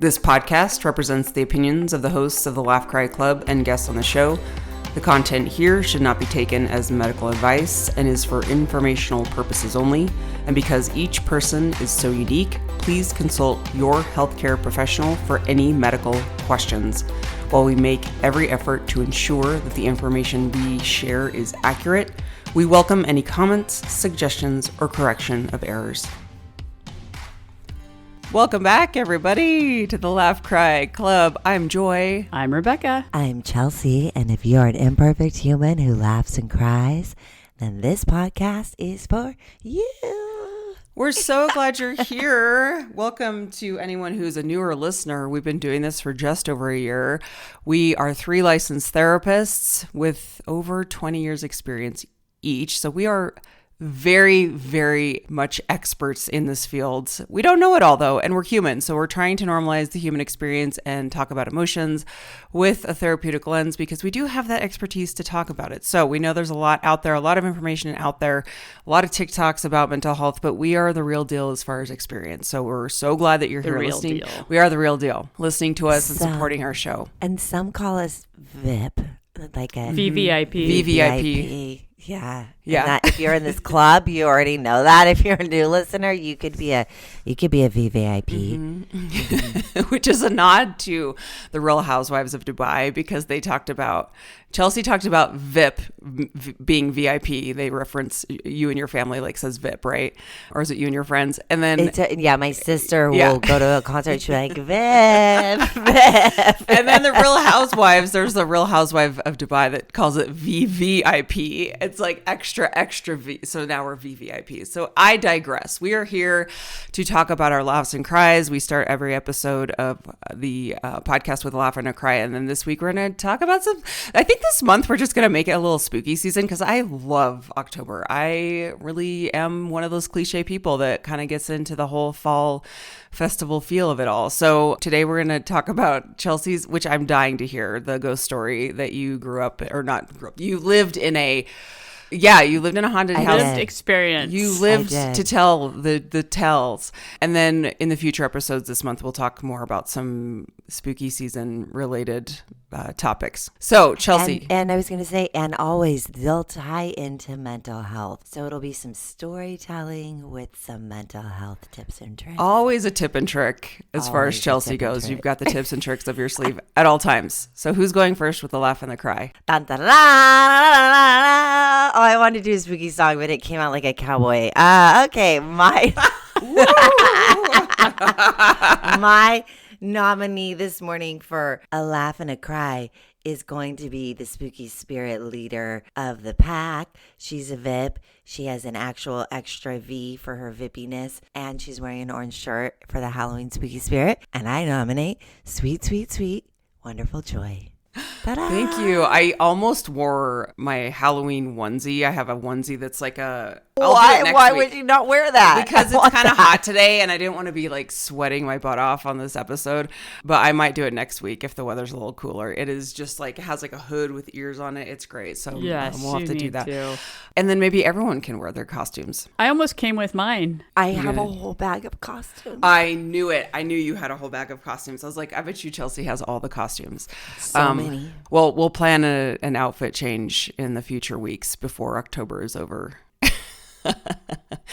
This podcast represents the opinions of the hosts of the Laugh Cry Club and guests on the show. The content here should not be taken as medical advice and is for informational purposes only. And because each person is so unique, please consult your healthcare professional for any medical questions. While we make every effort to ensure that the information we share is accurate, we welcome any comments, suggestions, or correction of errors. Welcome back, everybody, to the Laugh Cry Club. I'm Joy. I'm Rebecca. I'm Chelsea, and if you're an imperfect human who laughs and cries, then this podcast is for you. We're so glad you're here. Welcome to anyone who's a newer listener. We've been doing this for just over a year. We are 3 licensed therapists with over 20 years experience each. So we are very, very much experts in this field. We don't know it all, though, and we're human. So we're trying to normalize the human experience and talk about emotions with a therapeutic lens because we do have that expertise to talk about it. So we know there's a lot out there, a lot of information out there, a lot of TikToks about mental health, but we are the real deal as far as experience. So we're so glad that you're here listening. Deal. We are the real deal, listening to us and supporting our show. And some call us VIP, like a VVIP. VVIP. Yeah. Yeah. If you're in this club, you already know that. If you're a new listener, you could be a VVIP. Mm-hmm. Which is a nod to the Real Housewives of Dubai because Chelsea talked about VIP being VIP. They reference you and your family like says VIP, right? Or is it you and your friends? And then my sister will go to a concert and she'll be like, VIP, VIP. And then the Real Housewives, there's the Real Housewife of Dubai that calls it VVIP. It's like extra V. So now we're VVIP. So I digress. We are here to talk about our laughs and cries. We start every episode of the podcast with a laugh and a cry. And then this week we're going to talk about I think this month we're just going to make it a little spooky season because I love October. I really am one of those cliche people that kind of gets into the whole fall festival feel of it all. So today we're going to talk about Chelsea's, which I'm dying to hear, the ghost story that you you lived in a haunted house experience. You lived to tell the tells. And then in the future episodes this month, we'll talk more about some spooky season related topics. So Chelsea. And I was going to say, and always they'll tie into mental health. So it'll be some storytelling with some mental health tips and tricks. Always a tip and trick as far as Chelsea goes. You've got the tips and tricks up your sleeve at all times. So who's going first with the laugh and the cry? Dun, dun, dun, dun, dun. Oh, I wanted to do a spooky song, but it came out like a cowboy. Okay, my nominee this morning for a laugh and a cry is going to be the spooky spirit leader of the pack. She's a VIP. She has an actual extra V for her VIPiness, and she's wearing an orange shirt for the Halloween spooky spirit. And I nominate sweet, sweet, sweet, wonderful Joy. Ta-da! Thank you. I almost wore my Halloween onesie. I have a onesie that's like a... Why would you not wear that? Because it's kind of hot today and I didn't want to be like sweating my butt off on this episode. But I might do it next week if the weather's a little cooler. It is just like, it has like a hood with ears on it. It's great. So yes, we'll have to do that. Too. And then maybe everyone can wear their costumes. I almost came with mine. I have a whole bag of costumes. I knew it. I knew you had a whole bag of costumes. I was like, I bet you Chelsea has all the costumes. So many. Well, we'll plan an outfit change in the future weeks before October is over.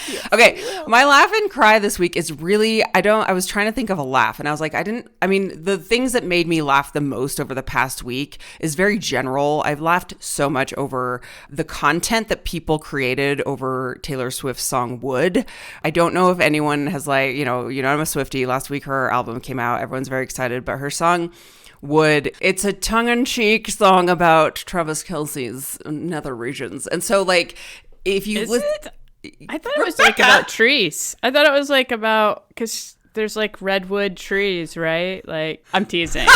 Yes, okay, my laugh and cry this week is really, I was trying to think of a laugh and I was like, the things that made me laugh the most over the past week is very general. I've laughed so much over the content that people created over Taylor Swift's song Would. I don't know if anyone has I'm a Swiftie. Last week her album came out. Everyone's very excited, but her song Would, it's a tongue-in-cheek song about Travis Kelce's nether regions. And so if you I thought it was like about trees. I thought it was like about, because there's like redwood trees, right? Like, I'm teasing.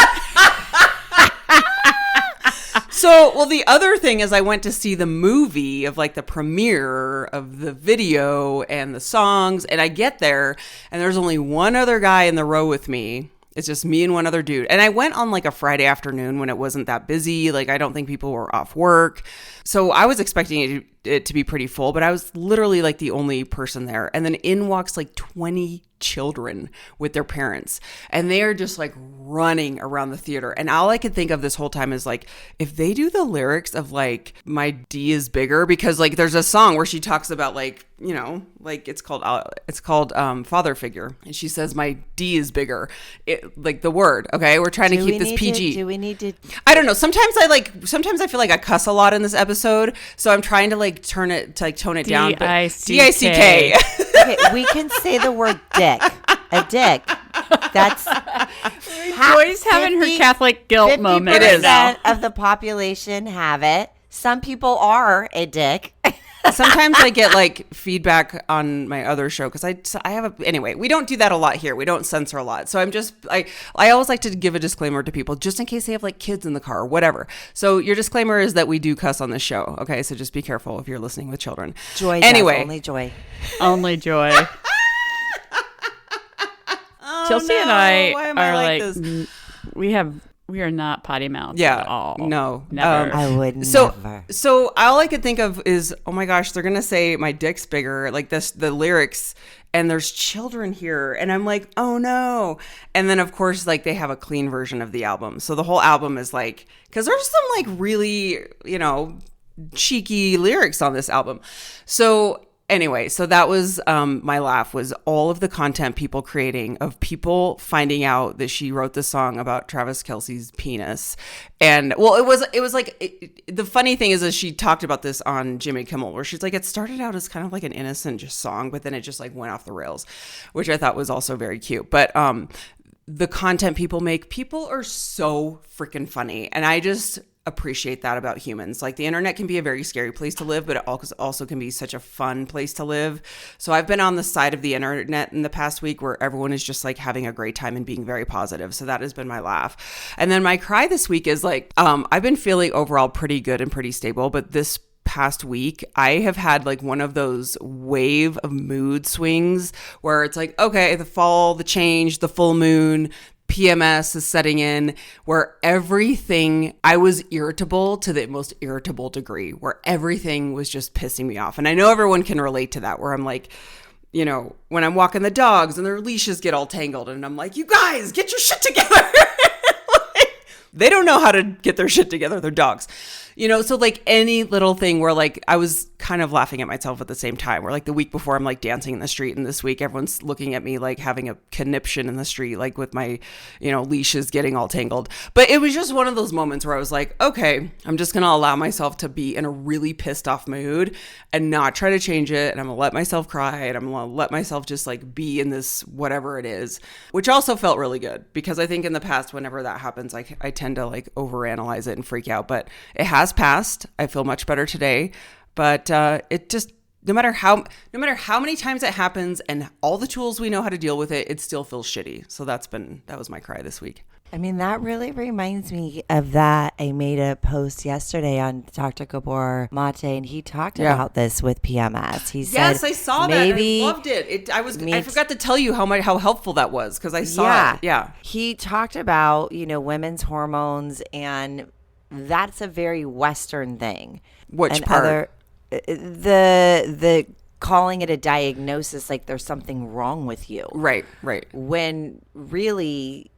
The other thing is I went to see the movie of like the premiere of the video and the songs, and I get there and there's only one other guy in the row with me. It's just me and one other dude. And I went on like a Friday afternoon when it wasn't that busy. Like, I don't think people were off work. So I was expecting it to be pretty full, but I was literally like the only person there. And then in walks like 20 children with their parents, and they are just like running around the theater. And all I could think of this whole time is like, if they do the lyrics of like my D is bigger, because like there's a song where she talks about like, you know, like it's called Father Figure, and she says my D is bigger, like the word. Okay, we're trying to keep this PG. Do we need to? I don't know. Sometimes I feel like I cuss a lot in this episode, so I'm trying to like tone it down. D-I-C-K. Okay, we can say the word dick. A dick. That's Joy's having her Catholic guilt moment. It is. 50% of the population have it. Some people are a dick. Sometimes I get like feedback on my other show because I have anyway, we don't do that a lot here. We don't censor a lot. So I always like to give a disclaimer to people just in case they have like kids in the car or whatever. So your disclaimer is that we do cuss on this show. Okay. So just be careful if you're listening with children. Joy. Anyway. Only Joy. Only Joy. Chelsea and I are like we are not potty mouthed at all. No. Never. I would never. So all I could think of is, oh my gosh, they're going to say my dick's bigger, like the lyrics, and there's children here. And I'm like, oh no. And then of course, like they have a clean version of the album. So the whole album is like, because there's some like really, you know, cheeky lyrics on this album. So anyway, so that was my laugh, was all of the content people creating of people finding out that she wrote the song about Travis Kelce's penis. And well, it was like the funny thing is she talked about this on Jimmy Kimmel, where she's like, it started out as kind of like an innocent just song, but then it just like went off the rails, which I thought was also very cute. But the content people make, people are so freaking funny, and I just appreciate that about humans. Like the internet can be a very scary place to live, but it also can be such a fun place to live. So I've been on the side of the internet in the past week where everyone is just like having a great time and being very positive. So that has been my laugh. And then my cry this week is like, I've been feeling overall pretty good and pretty stable, but this past week I have had like one of those wave of mood swings where it's like, okay, the fall, the change, the full moon, PMS is setting in, where everything, I was irritable to the most irritable degree, where everything was just pissing me off. And I know everyone can relate to that, where I'm like, you know, when I'm walking the dogs and their leashes get all tangled and I'm like, you guys, get your shit together. They don't know how to get their shit together. They're dogs. You know, so like any little thing where like I was kind of laughing at myself at the same time, where like the week before I'm like dancing in the street, and this week everyone's looking at me like having a conniption in the street, like with my, you know, leashes getting all tangled. But it was just one of those moments where I was like, okay, I'm just going to allow myself to be in a really pissed off mood and not try to change it. And I'm going to let myself cry, and I'm going to let myself just like be in this whatever it is, which also felt really good, because I think in the past, whenever that happens, I tend to like overanalyze it and freak out, but it has passed. I feel much better today, but it just, no matter how many times it happens and all the tools we know how to deal with it, it still feels shitty. So that was my cry this week. I mean, that really reminds me of that. I made a post yesterday on Dr. Gabor Mate, and he talked about this with PMS. He said, yes, I saw that. I loved it. I forgot to tell you how helpful that was, because I saw it. Yeah. He talked about, you know, women's hormones, and that's a very Western thing. Which part? The calling it a diagnosis, like there's something wrong with you. Right. When really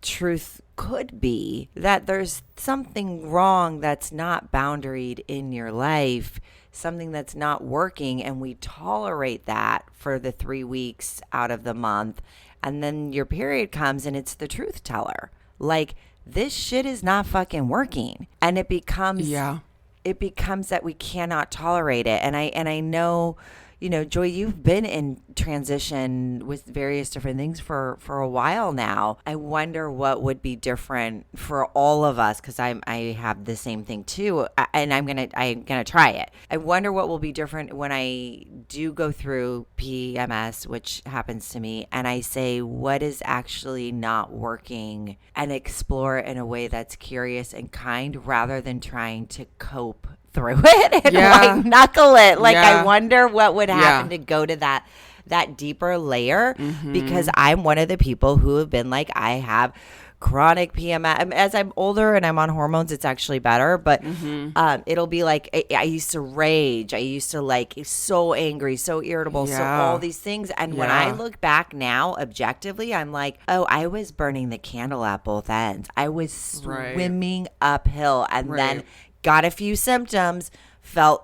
truth could be that there's something wrong that's not boundaried in your life, something that's not working, and we tolerate that for the 3 weeks out of the month, and then your period comes and it's the truth teller. Like, this shit is not fucking working, and it becomes that we cannot tolerate it. And I know, you know, Joy, you've been in transition with various different things for a while now. I wonder what would be different for all of us, because I have the same thing too, and I'm gonna try it. I wonder what will be different when I do go through PMS, which happens to me, and I say what is actually not working, and explore it in a way that's curious and kind, rather than trying to cope through it and like knuckle it. Like I wonder what would happen to go to that that deeper layer because I'm one of the people who have been like, I have chronic PMS. As I'm older and I'm on hormones, it's actually better. But it'll be like, I used to rage. I used to like so angry, so irritable, so all these things. And when I look back now, objectively, I'm like, oh, I was burning the candle at both ends. I was swimming uphill and then got a few symptoms,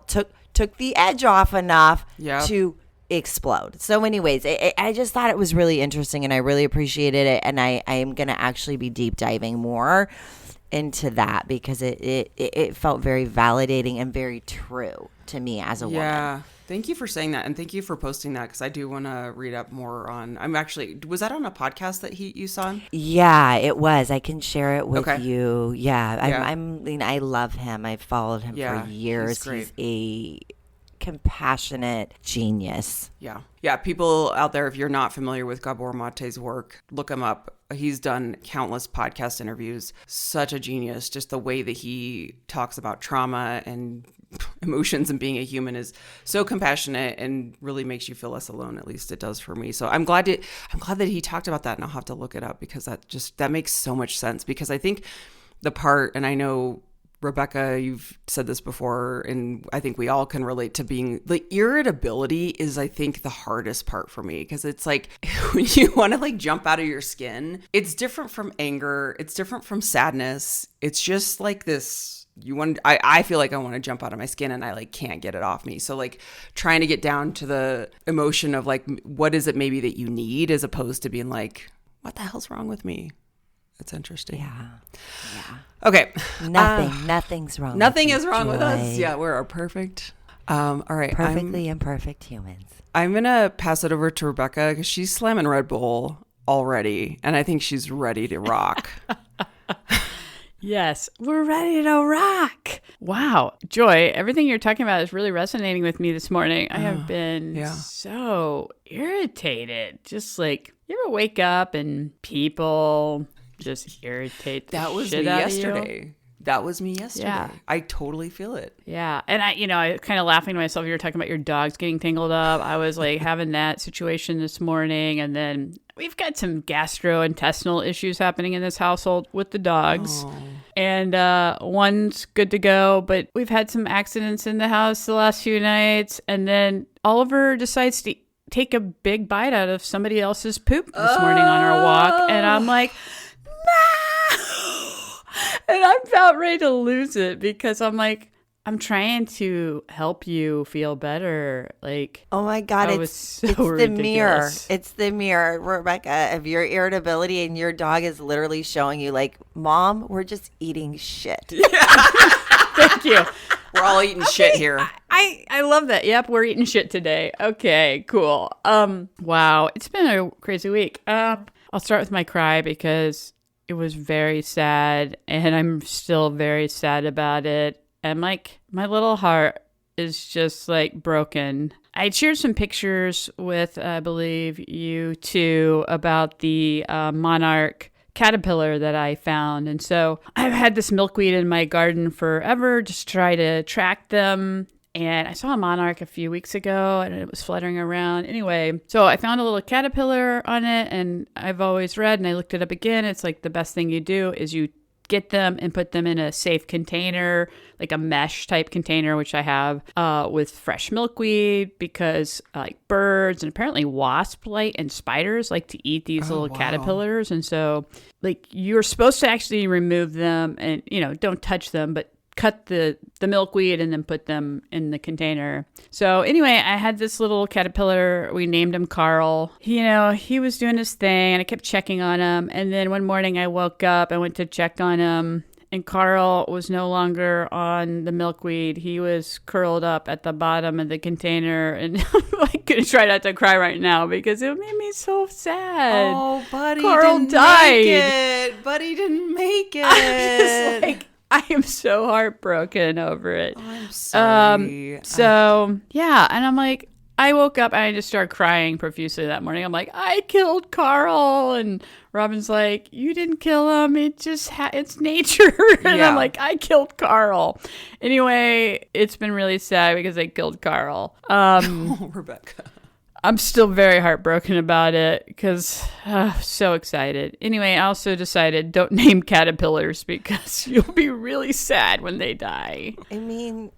took the edge off enough to explode. So anyways, I just thought it was really interesting and I really appreciated it, and I am going to actually be deep diving more into that because it felt very validating and very true to me as a woman. Yeah. Thank you for saying that, and thank you for posting that because I do want to read up more on. Was that on a podcast that you saw? Yeah, it was. I can share it with you. Yeah, I love him. I've followed him for years. He's a compassionate genius. Yeah. People out there, if you're not familiar with Gabor Mate's work, look him up. He's done countless podcast interviews. Such a genius. Just the way that he talks about trauma and emotions and being a human is so compassionate and really makes you feel less alone. At least it does for me. So I'm glad that he talked about that, and I'll have to look it up because that makes so much sense. Because I think the part, and I know Rebecca, you've said this before, and I think we all can relate to being like irritability is, I think, the hardest part for me because it's like when you want to like jump out of your skin, it's different from anger. It's different from sadness. It's just like this. I feel like I want to jump out of my skin and I like can't get it off me. So like trying to get down to the emotion of like, what is it maybe that you need as opposed to being like, what the hell's wrong with me? That's interesting. Yeah. Okay. Nothing's wrong. Nothing is wrong with us. Yeah, we're perfect. All right. Perfectly imperfect humans. I'm going to pass it over to Rebecca because she's slamming Red Bull already. And I think she's ready to rock. Yes, we're ready to rock. Wow. Joy, everything you're talking about is really resonating with me this morning. I have been so irritated. Just like, you ever wake up and people just irritate the shit out of you? That was me yesterday. Yeah. I totally feel it. Yeah. And I kind of laughing to myself. You were talking about your dogs getting tangled up. I was like having that situation this morning. And then we've got some gastrointestinal issues happening in this household with the dogs. Oh. And one's good to go. But we've had some accidents in the house the last few nights. And then Oliver decides to take a big bite out of somebody else's poop this morning on our walk. And I'm like, no! And I'm about ready to lose it because I'm like, I'm trying to help you feel better. Like, oh my God, it's the mirror. It's the mirror, Rebecca, of your irritability, and your dog is literally showing you like, Mom, we're just eating shit. Thank you. We're all eating shit here. I love that. Yep, we're eating shit today. Okay, cool. Wow, it's been a crazy week. I'll start with my cry because it was very sad, and I'm still very sad about it. And like my little heart is just like broken. I shared some pictures with, I believe, you too, about the monarch caterpillar that I found. And so I've had this milkweed in my garden forever, just try to track them. And I saw a monarch a few weeks ago and it was fluttering around. Anyway, so I found a little caterpillar on it, and I've always read, and I looked it up again. It's like the best thing you do is you get them and put them in a safe container, like a mesh type container, which I have with fresh milkweed, because like birds and apparently wasp and spiders like to eat these little caterpillars. And so like you're supposed to actually remove them and, don't touch them, but cut the milkweed and then put them in the container. So anyway, I had this little caterpillar. We named him Carl. He was doing his thing and I kept checking on him. And then one morning I woke up, I went to check on him, and Carl was no longer on the milkweed. He was curled up at the bottom of the container. And I'm going to try not to cry right now because it made me so sad. Oh, buddy, Carl didn't died. Make it. Buddy didn't make it. I'm just like, I am so heartbroken over it. Oh, I'm sorry. Yeah. And I'm like, I woke up and I just started crying profusely that morning. I'm like, I killed Carl. And Robin's like, you didn't kill him. It just, it's nature. And I'm like, I killed Carl. Anyway, it's been really sad because I killed Carl. Rebecca. I'm still very heartbroken about it because so excited. Anyway, I also decided don't name caterpillars because you'll be really sad when they die. I mean,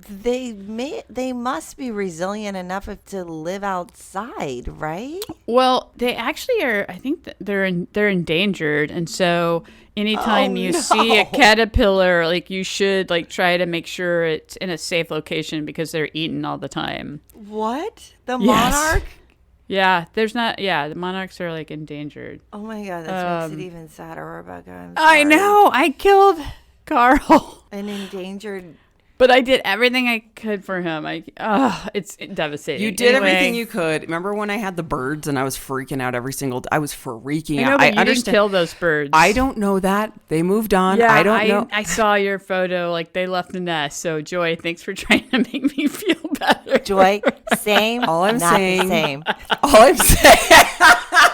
they must be resilient enough to live outside, right? Well, they actually are. I think that they're endangered, and so anytime you see a caterpillar, like you should like try to make sure it's in a safe location because they're eaten all the time. What? The Yes. monarch? Yeah, there's not. Yeah, the monarchs are like endangered. Oh my God, that makes it even sadder, Rebecca. I I'm sorry. know. I killed Carl. An endangered. But I did everything I could for him. It's devastating. You did Anyway, everything you could. Remember when I had the birds and I was freaking out every single day? I was freaking I know, out. but you didn't kill those birds. I don't know that. They moved on. Yeah, I don't know. I saw your photo. Like they left the nest. So Joy, thanks for trying to make me feel better. Joy, same. All I'm not saying- the same. All I'm saying,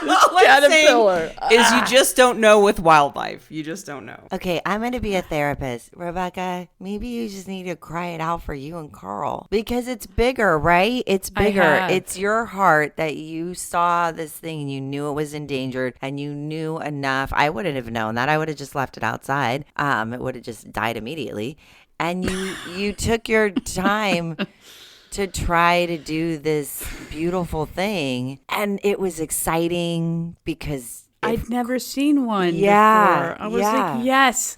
all I'm Caterpillar. saying is you just don't know with wildlife. You just don't know. Okay, I'm going to be a therapist. Rebecca, maybe you just need to cry it out for you and Carl because it's bigger, right? It's bigger. have. It's your heart that you saw this thing and you knew it was endangered and you knew enough. I wouldn't have known that. I would have just left it outside. It would have just died immediately. And you took your time to try to do this beautiful thing. And it was exciting because I'd never seen one Yeah, before. I was yeah. like, yes.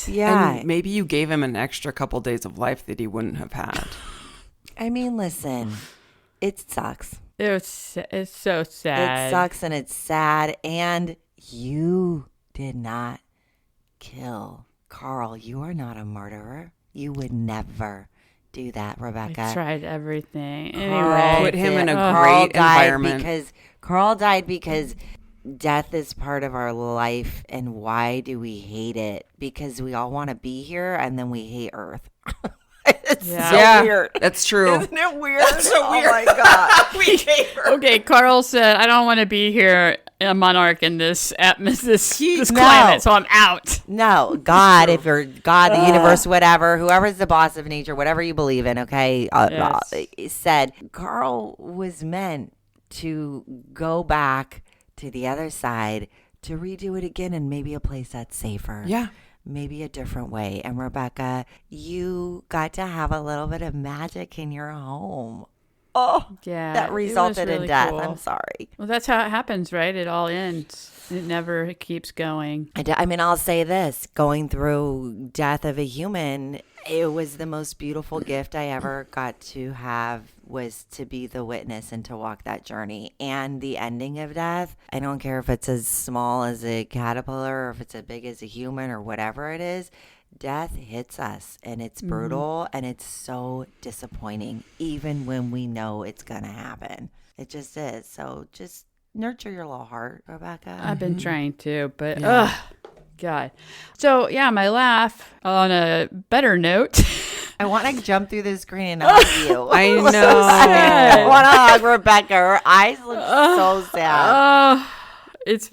yeah. And maybe you gave him an extra couple days of life that he wouldn't have had. I mean, listen, it sucks. It's so sad. It sucks and it's sad. And you did not kill Carl. You are not a murderer. You would never do that, Rebecca. I tried everything. Carl Anyway, Put him in a Carl great died environment. Carl died because death is part of our life. And why do we hate it? Because we all want to be here and then we hate Earth. It's so weird. That's true. Isn't it weird? That's so weird. Oh my God. We hate her. okay, Carl said, I don't want to be here, a monarch in this this No. climate, so I'm out. No, God, if you're God, the universe, whatever, whoever's the boss of nature, whatever you believe in, okay, said Carl was meant to go back to the other side to redo it again in maybe a place that's safer. Yeah. Maybe a different way. And Rebecca, you got to have a little bit of magic in your home. Oh, Yeah, that it resulted was in really death. cool. I'm sorry. Well, that's how it happens, right? It all ends. It never keeps going. I mean, I'll say this, going through death of a human, it was the most beautiful gift I ever got to have, was to be the witness and to walk that journey. And the ending of death, I don't care if it's as small as a caterpillar or if it's as big as a human or whatever it is, death hits us and it's brutal and it's so disappointing, even when we know it's going to happen. It just is. So just nurture your little heart, Rebecca. I've been trying to, but God. So yeah, my laugh on a better note. I want to jump through the screen and hug you. I know. I want to hug Rebecca. Her eyes look so sad. It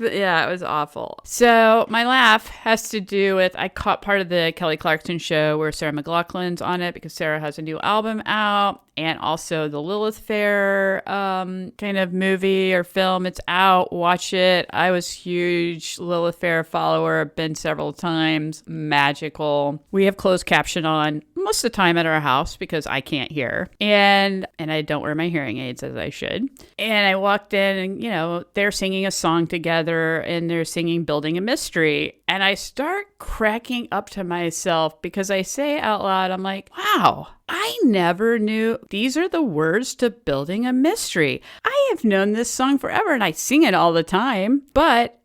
was awful. So my laugh has to do with, I caught part of the Kelly Clarkson show where Sarah McLachlan's on it because Sarah has a new album out, and also the Lilith Fair kind of movie or film. It's out. Watch it. I was huge Lilith Fair follower. Been several times. Magical. We have closed caption on most of the time at our house because I can't hear, and I don't wear my hearing aids as I should. And I walked in, and they're singing a song together, and they're singing "Building a Mystery," and I start cracking up to myself because I say out loud, I'm like, wow, I never knew these are the words to Building a Mystery. I have known this song forever and I sing it all the time, but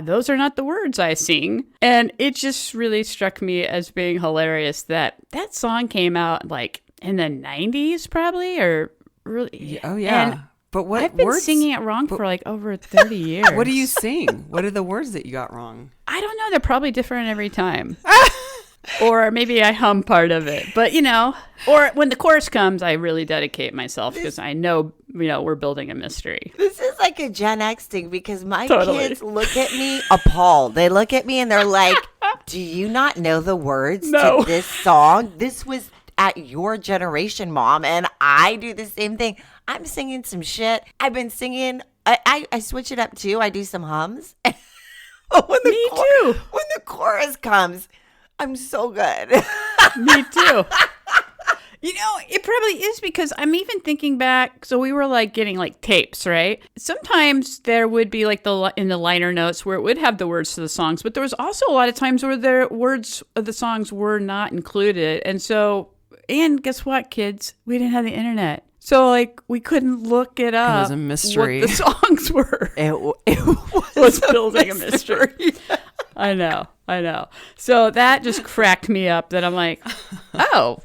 those are not the words I sing. And it just really struck me as being hilarious that song came out like in the 90s probably, or really. Oh, yeah. And but what I've been words? singing it wrong for like over 30 years. What do you sing? What are the words that you got wrong? I don't know. They're probably different every time. Or maybe I hum part of it. But, or when the chorus comes, I really dedicate myself because I know, we're building a mystery. This is like a Gen X thing because my Totally. kids look at me appalled. They look at me and they're like, do you not know the words No. to this song? This was at your generation, Mom. And I do the same thing. I'm singing some shit. I've been singing. I switch it up too. I do some hums. When too. When the chorus comes, I'm so good. Me too. It probably is because I'm even thinking back. So we were like getting like tapes, right? Sometimes there would be like in the liner notes where it would have the words to the songs, but there was also a lot of times where the words of the songs were not included. And guess what, kids? We didn't have the internet. So like we couldn't look it up. It was a mystery. What the songs were. It was building a mystery. I know. So that just cracked me up that I'm like, oh,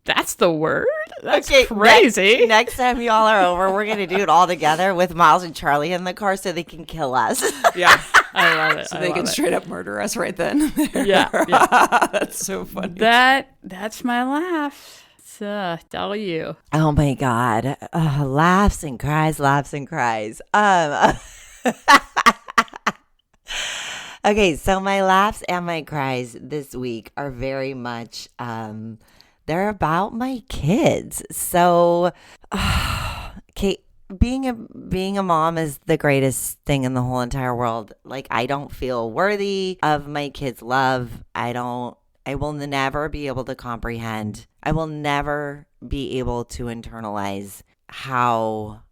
that's the word? That's crazy. Next time y'all are over, we're going to do it all together with Miles and Charlie in the car so they can kill us. Yeah, I love it. So they can straight up murder us right then. Yeah. That's so funny. That's my laugh. So, tell you. Oh my God. Laughs and cries. Okay, so my laughs and my cries this week are very much, they're about my kids. So, Kate, being a mom is the greatest thing in the whole entire world. Like, I don't feel worthy of my kids' love. I will never be able to comprehend. I will never be able to internalize how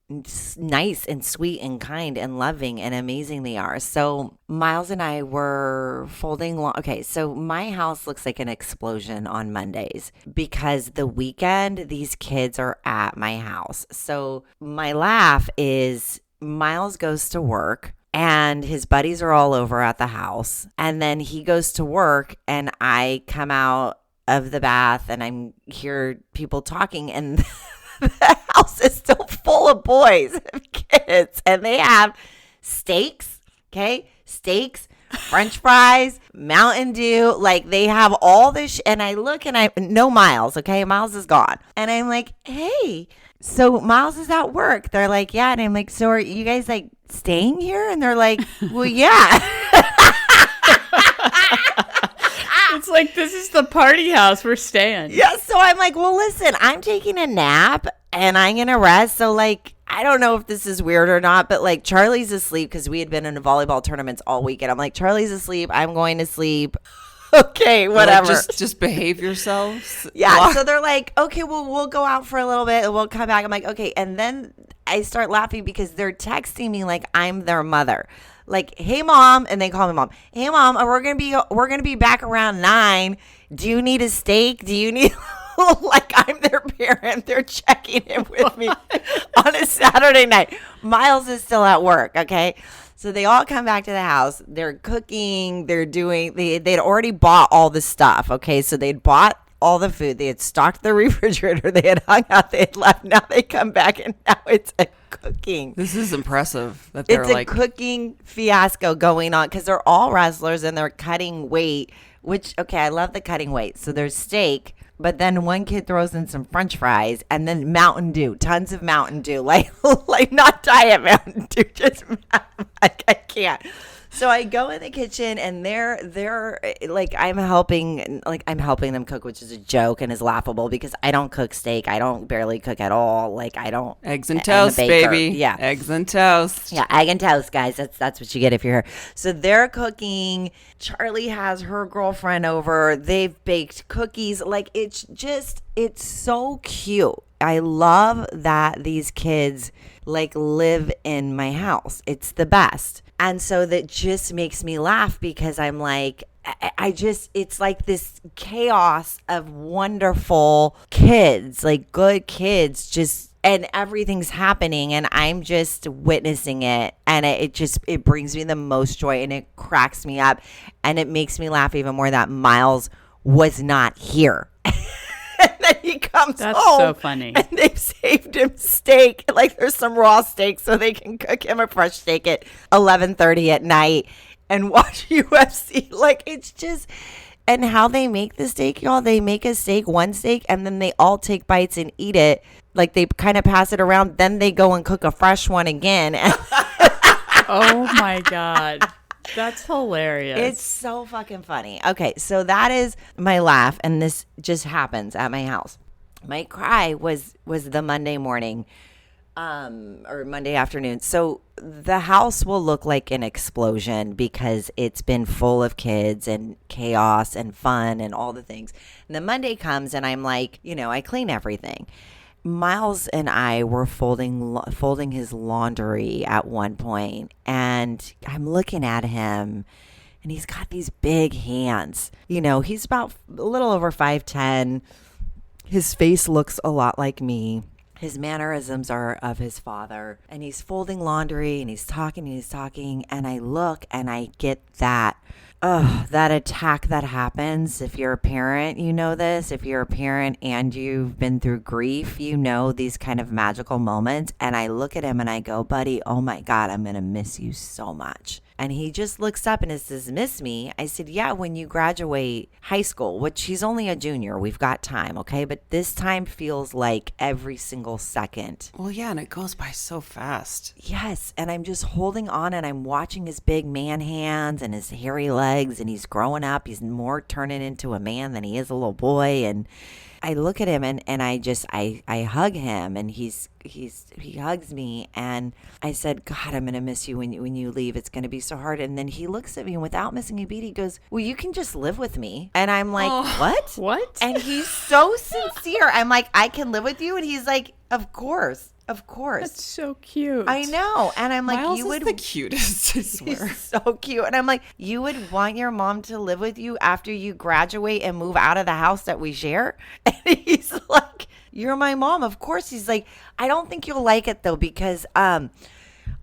nice and sweet and kind and loving and amazing they are. So Miles and I were folding okay, so my house looks like an explosion on Mondays because the weekend these kids are at my house. So my laugh is Miles goes to work and his buddies are all over at the house, and then he goes to work and I come out of the bath and I'm hear people talking, and the house is still full of boys and kids, and they have steaks, French fries, Mountain Dew, like they have all this and I look and no Miles, Miles is gone. And I'm like, hey, so Miles is at work. They're like, yeah. And I'm like, so are you guys like staying here? And they're like, well, yeah. It's like, this is the party house we're staying. Yeah, so I'm like, well, listen, I'm taking a nap and I'm going to rest. So, like, I don't know if this is weird or not, but, like, Charlie's asleep because we had been in volleyball tournaments all weekend. I'm like, Charlie's asleep. I'm going to sleep. Okay, whatever. Like, just behave yourselves. Yeah, so they're like, okay, well, we'll go out for a little bit and we'll come back. I'm like, okay. And then I start laughing because they're texting me like I'm their mother. Like, hey, Mom, and they call me Mom. Hey, Mom, we're gonna be back around 9. Do you need a steak? Do you need like I'm their parent? They're checking in with me on a Saturday night. Miles is still at work. Okay, so they all come back to the house. They're cooking. They'd already bought all the stuff. Okay, so they'd bought all the food. They had stocked the refrigerator. They had hung out. They had left. Now they come back and now it's a cooking. This is impressive that they're a cooking fiasco going on because they're all wrestlers and they're cutting weight, which, okay, I love the cutting weight. So there's steak, but then one kid throws in some French fries and then Mountain Dew, tons of Mountain Dew, like not Diet Mountain Dew, just like I can't. So I go in the kitchen and they're like, I'm helping them cook, which is a joke and is laughable because I don't cook steak. I don't barely cook at all. Like I don't. Eggs and toast, baby. Yeah. Eggs and toast. Yeah. Egg and toast, guys. That's what you get if you're here. So they're cooking. Charlie has her girlfriend over. They've baked cookies. Like it's so cute. I love that these kids like live in my house. It's the best. And so that just makes me laugh because I'm like, it's like this chaos of wonderful kids, like good kids, and everything's happening and I'm just witnessing it. And it brings me the most joy and it cracks me up and it makes me laugh even more that Miles was not here. And then he comes home. That's so funny. And they've saved him steak. Like there's some raw steak so they can cook him a fresh steak at 11:30 at night and watch UFC. Like it's just, and how they make the steak, y'all. They make one steak, and then they all take bites and eat it. Like they kind of pass it around. Then they go and cook a fresh one again. Oh my God. That's hilarious. It's so fucking funny. Okay, so that is my laugh, and this just happens at my house. My cry was the Monday morning, or Monday afternoon. So the house will look like an explosion because it's been full of kids and chaos and fun and all the things. And then Monday comes, and I'm like, I clean everything. Miles and I were folding his laundry at one point, and I'm looking at him, and he's got these big hands. He's about a little over 5'10". His face looks a lot like me. His mannerisms are of his father, and he's folding laundry, and he's talking, and I look, and I get that attack that happens. If you're a parent, you know this. If you're a parent and you've been through grief, you know these kind of magical moments. And I look at him and I go, buddy, oh my God, I'm going to miss you so much. And he just looks up and he says, miss me? I said, yeah, when you graduate high school, which he's only a junior. We've got time, okay? But this time feels like every single second. Well, yeah, and it goes by so fast. Yes, and I'm just holding on, and I'm watching his big man hands and his hairy legs, and he's growing up. He's more turning into a man than he is a little boy. And I look at him, and I hug him, and he hugs me, and I said, God, I'm gonna miss you when you leave. It's gonna be so hard. And then he looks at me, and without missing a beat, he goes, well, you can just live with me. And I'm like, what? And he's so sincere. I'm like, I can live with you, and he's like, of course. That's so cute. I know. And I'm like, Miles you would is the cutest, I swear. He's so cute. And I'm like, you would want your mom to live with you after you graduate and move out of the house that we share? And he's like, you're my mom. Of course. He's like, I don't think you'll like it though, because I'm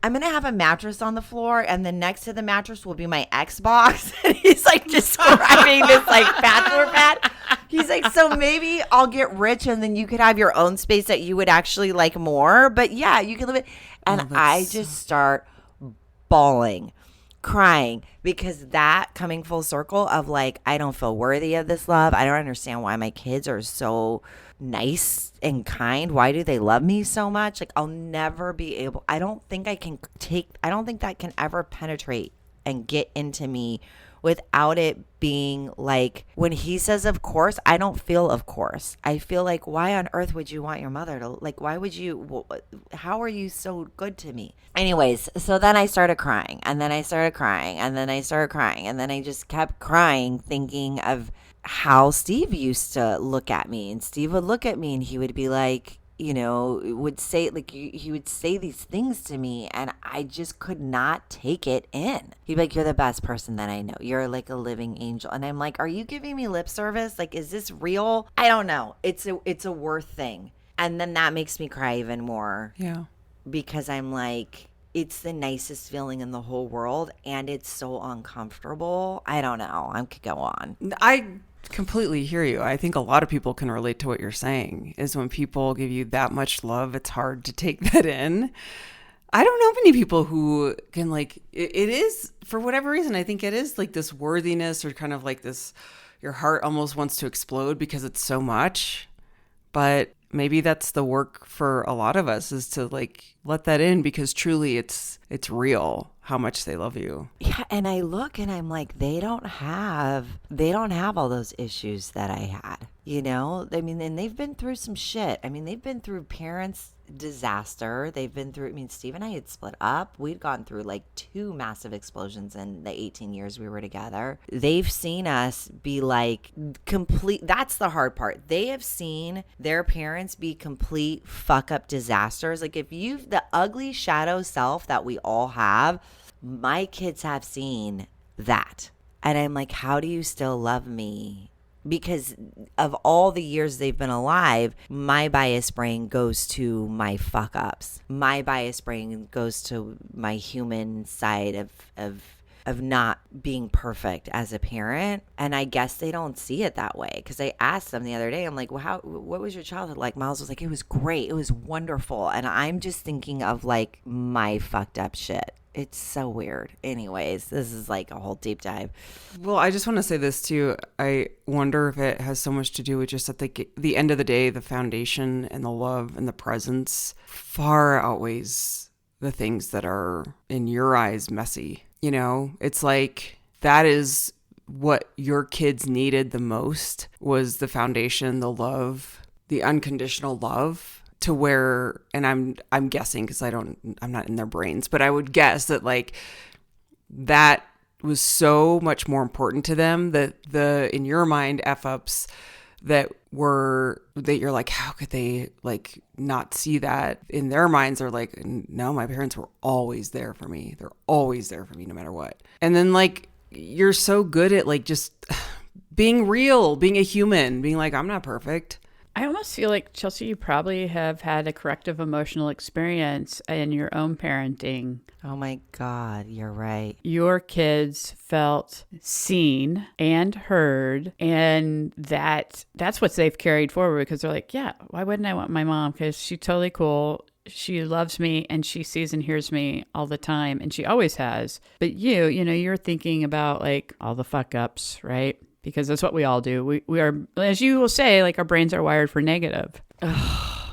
going to have a mattress on the floor, and then next to the mattress will be my Xbox. And he's like describing this like bachelor pad. He's like, so maybe I'll get rich and then you could have your own space that you would actually like more. But yeah, you can live it. And I just start bawling, crying, because that coming full circle of like, I don't feel worthy of this love. I don't understand why my kids are so nice and kind. Why do they love me so much? Like, I'll never be able, I don't think that can ever penetrate and get into me without it being like, when he says, of course, I don't feel of course. I feel like, why on earth would you want your mother to, like, why would you, how are you so good to me? Anyways, so then I started crying, and then I started crying, and then I started crying, and then I just kept crying, thinking of how Steve used to look at me. And Steve would look at me and he would be like, would say, like, he would say these things to me, and I just could not take it in. He'd be like, you're the best person that I know. You're like a living angel. And I'm like, are you giving me lip service? Like, is this real? I don't know. It's a worth thing. And then that makes me cry even more. Yeah. Because I'm like, it's the nicest feeling in the whole world, and it's so uncomfortable. I don't know. I could go on. I completely hear you. I think a lot of people can relate to what you're saying, is when people give you that much love, it's hard to take that in. I don't know many people who can, like, it is, for whatever reason, I think it is like this worthiness, or kind of like this, your heart almost wants to explode because it's so much. But maybe that's the work for a lot of us, is to like let that in, because truly it's real how much they love you. Yeah, and I look and I'm like, they don't have all those issues that I had. I mean, and they've been through some shit. I mean, they've been through parents' disaster. They've been through, I mean, Steve and I had split up. We'd gone through like 2 massive explosions in the 18 years we were together. They've seen us be like complete, that's the hard part. They have seen their parents be complete fuck up disasters. Like, if you've, the ugly shadow self that we all have, my kids have seen that. And I'm like, how do you still love me? Because of all the years they've been alive, my bias brain goes to my fuck ups. My bias brain goes to my human side of not being perfect as a parent. And I guess they don't see it that way. Because I asked them the other day, I'm like, well, what was your childhood like? Miles was like, it was great. It was wonderful. And I'm just thinking of like my fucked up shit. It's so weird. Anyways, this is like a whole deep dive. Well, I just want to say this too. I wonder if it has so much to do with just at the end of the day, the foundation and the love and the presence far outweighs the things that are, in your eyes, messy. You know, it's like that is what your kids needed the most, was the foundation, the love, the unconditional love, to where, and I'm guessing because I'm not in their brains, but I would guess that like that was so much more important to them, that in your mind, F-ups that you're like, how could they like not see that? In their minds are like, no, my parents were always there for me. They're always there for me no matter what. And then like, you're so good at like just being real, being a human, being like, I'm not perfect. I almost feel like, Chelsea, you probably have had a corrective emotional experience in your own parenting. Oh my God, you're right. Your kids felt seen and heard, and that's what they've carried forward, because they're like, yeah, why wouldn't I want my mom? Because she's totally cool. She loves me and she sees and hears me all the time, and she always has. But you know, you're thinking about like all the fuck ups, right? Because that's what we all do. We are, as you will say, like our brains are wired for negative.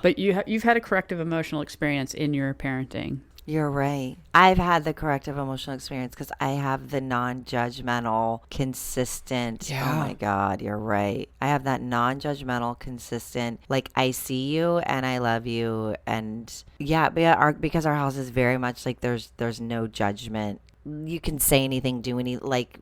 But you've had a corrective emotional experience in your parenting. You're right. I've had the corrective emotional experience because I have the non-judgmental, consistent. Yeah. Oh my God, you're right. I have that non-judgmental, consistent, like I see you and I love you. And yeah, because our house is very much like there's no judgment. You can say anything, do any, like,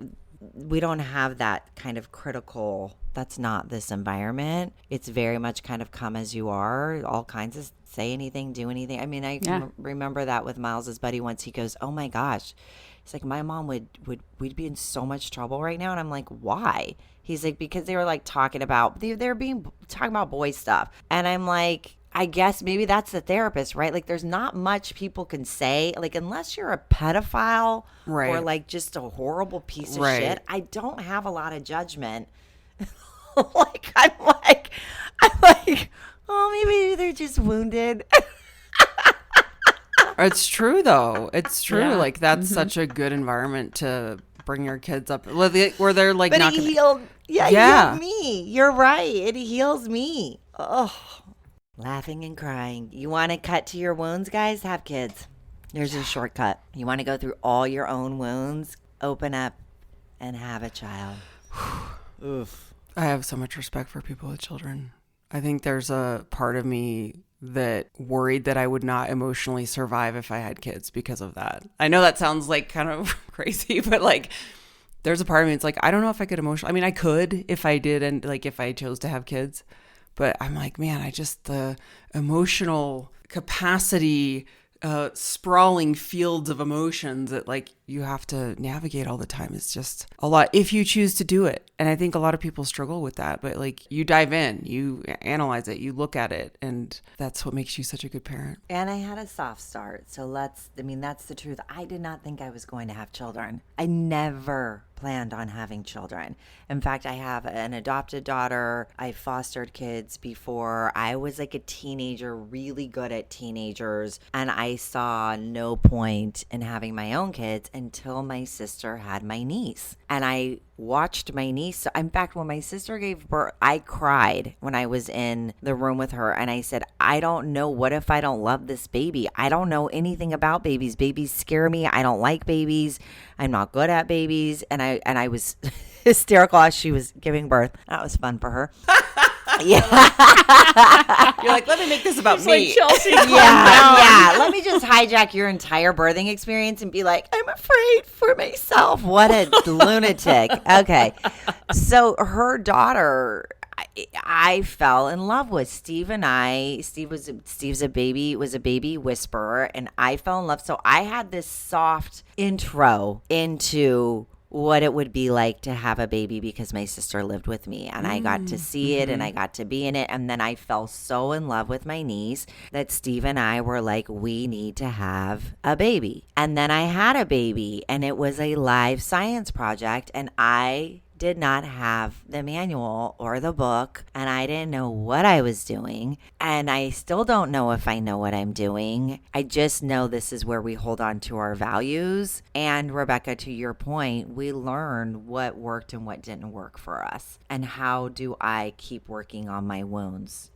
we don't have that kind of critical, that's not this environment. It's very much kind of come as you are, all kinds of say anything, do anything. I mean, I remember that with Miles's buddy once. He goes, oh my gosh. He's like, my mom we'd be in so much trouble right now. And I'm like, why? He's like, because they were like talking about, talking about boy stuff. And I'm like, I guess maybe that's the therapist, right? Like there's not much people can say, like unless you're a pedophile Right. or like just a horrible piece of Right. shit. I don't have a lot of judgment. I'm like, oh, maybe they're just wounded. It's true though. It's true. Yeah. Like that's such a good environment to bring your kids up where they're like But not he gonna... healed. Yeah, he Yeah. healed me. You're right. It heals me. Oh, laughing and crying. You want to cut to your wounds, guys? Have kids. There's a shortcut. You want to go through all your own wounds, open up, and have a child. Oof. I have so much respect for people with children. I think there's a part of me that worried that I would not emotionally survive if I had kids because of that. I know that sounds like kind of crazy, but like there's a part of me, it's like, I don't know if I could emotionally, I mean, I could if I did, and like if I chose to have kids, but I'm like, man, the emotional capacity, sprawling fields of emotions that like you have to navigate all the time. It's just a lot if you choose to do it. And I think a lot of people struggle with that, but like you dive in, you analyze it, you look at it, and that's what makes you such a good parent. And I had a soft start. So that's the truth. I did not think I was going to have children. I never planned on having children. In fact, I have an adopted daughter. I fostered kids before. I was like a teenager, really good at teenagers. And I saw no point in having my own kids until my sister had my niece. And I watched my niece. In fact, when my sister gave birth, I cried when I was in the room with her. And I said, I don't know. What if I don't love this baby? I don't know anything about babies. Babies scare me. I don't like babies. I'm not good at babies. And I was hysterical as she was giving birth. That was fun for her. Yeah. You're like, let me make this about It's me. like, Chelsea, Yeah. Let me just hijack your entire birthing experience and be like, I'm afraid for myself. What a lunatic. Okay. So her daughter, I fell in love with Steve and Steve's a baby whisperer, and I fell in love. So I had this soft intro into what it would be like to have a baby because my sister lived with me, and I got to see it and I got to be in it. And then I fell so in love with my niece that Steve and I were like, we need to have a baby. And then I had a baby, and it was a live science project, and I did not have the manual or the book, and I didn't know what I was doing, and I still don't know if I know what I'm doing. I just know this is where we hold on to our values. And Rebecca, to your point, we learned what worked and what didn't work for us, and how do I keep working on my wounds